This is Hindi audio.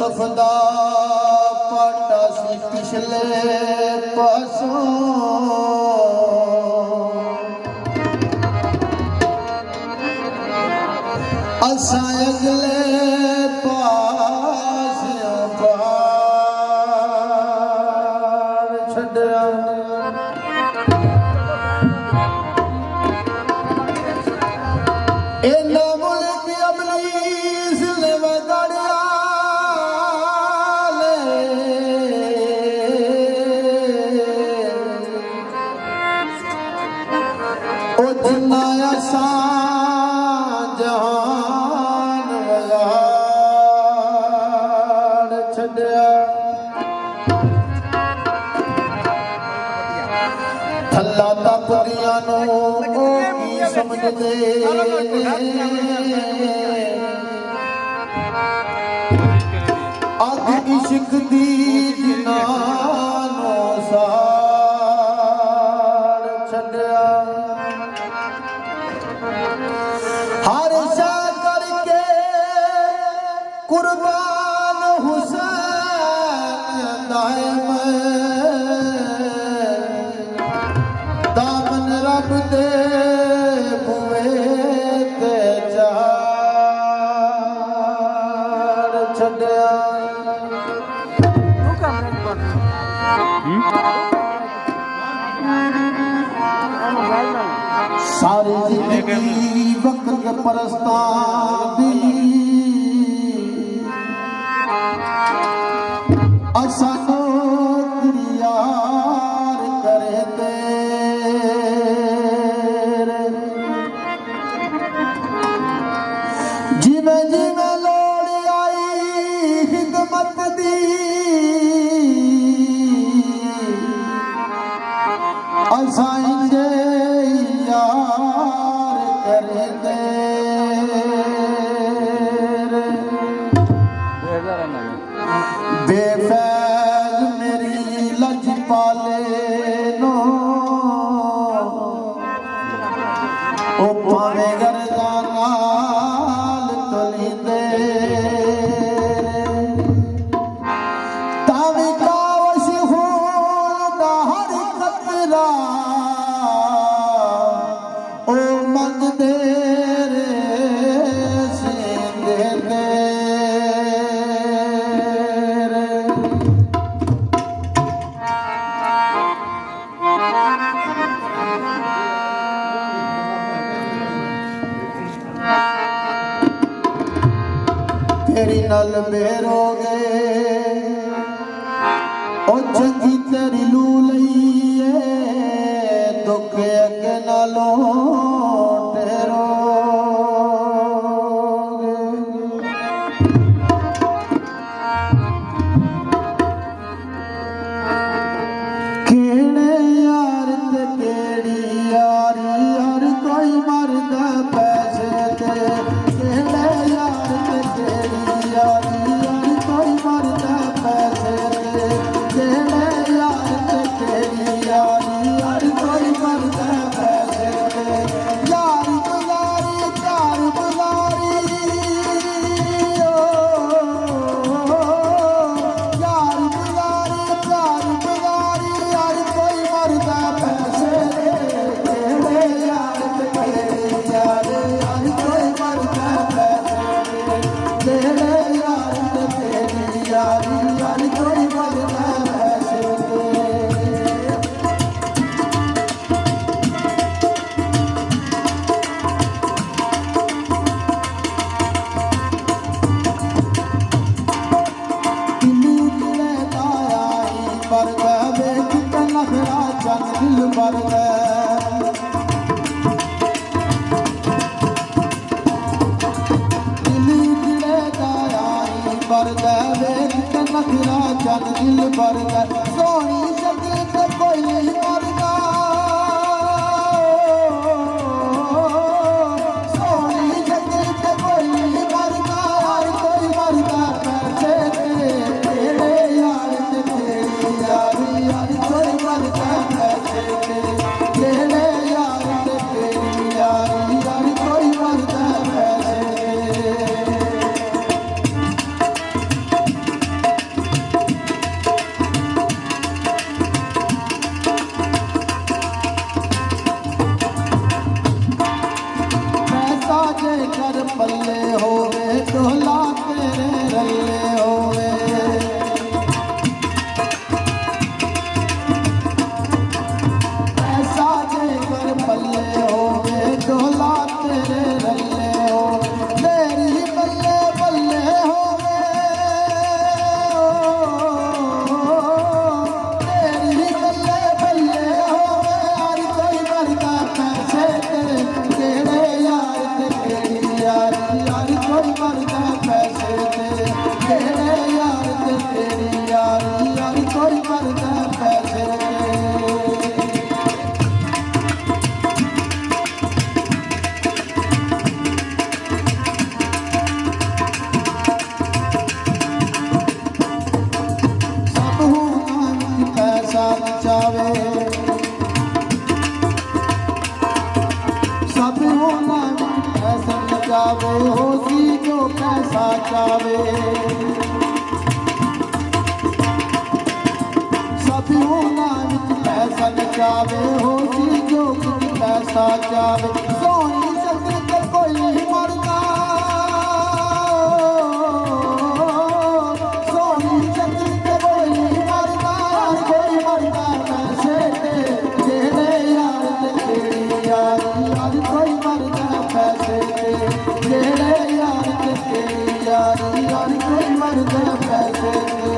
युसुफ दा पाटा सी पिछले पासों असा अगले पासियों पार छड़िया इन्ना मुल्क अबलीस ने वगाड़िया ओ जिन्ना असा जहान वगाड़ छड़िया थल्ला तपदिया नो समझदे अग इश्क दी जिनानो साड़ छड़िया हर शाह करके कुर्बान हुसैन दायम दामन रब दे बुए ते चार छड़िया सारी जिंदगी वक्त परस्तां दी असा नौकरी यार करे तेरे जिमें जिमें लोड़ आई खिदमत दी असा इंजे यार करे तेरे बेफैज मेरी लज पाले नो ओ पावे गर्दा नाल तली दे तावी कावश खून दा हर कतरा ओ मंग दे रे सींदे दे तेरी नल बेरोगे ओ चंगी तेरी लू लईए दुख अगे नालों टेरोगे केड़े यार ते केड़ी यारी यार कोई मरदा पैसे ते केड़े यार ते केड़ी यारी यार कोई मरदा पैसे ते केड़े यार ते केड़ी यारी यार कोई मरदा पैसे ते यार गुजारी प्यार गुजारी ओ यार गुजारी प्यार गुजारी यार कोई मरदा पैसे ते केड़े यार ते केड़ी यारी यार कोई मरदा पैसे ते केड़े यार ते केड़ी यारी यार कोई मरदा पैसे ते दिल्ली उतरे ताई पर गए कितना नखरा चन दिल भर गए दिल्ली उतरे ताई पर गए कितना नखरा चन दिल भर गए सोनी शक्ल ते कोई नहीं मरदा सोनी शक्ल ते कोई नहीं मरदा यार कोई मरदा पैसे ते केड़े यार ते केड़ी यारी यार कोई मरदा पैसे ते केड़े यार ते केड़ी यारी यार कोई मरदा पैसे ते ਚਾਵੇ ਹੋ ਸੀ ਜੋ ਪੈਸਾ ਚਾਵੇ ਸਭ ਉਹਨਾਂ ਵਿੱਚ ਪੈਸਾ ਨਚਾਵੇ ਹੋ ਸੀ ਜੋ ਕੁਝ ਪੈਸਾ ਚਾਵੇ ਸੋਹਣੀ ਸ਼ਕਲ ਤੇ ਕੋਈ ਨਹੀਂ ਮਰਦਾ ਸੋਹਣੀ ਸ਼ਕਲ ਤੇ ਕੋਈ ਨਹੀਂ ਮਰਦਾ ਕੋਈ ਮਰਦਾ ਪੈਸੇ ਤੇ ਜਿਹੜੇ ਯਾਰ ਤੇ ਕਿਹੜੀ ਯਾਰੀ ਅੱਜ ਕੋਈ ਮਰਦਾ ਪੈਸੇ ਤੇ ਜਿਹੜੇ ਯਾਰ ਤੇ ਕਿਹੜੀ ਯਾਰੀ ਅੱਜ ਕੋਈ ਮਰਦਾ ਪੈਸੇ ਤੇ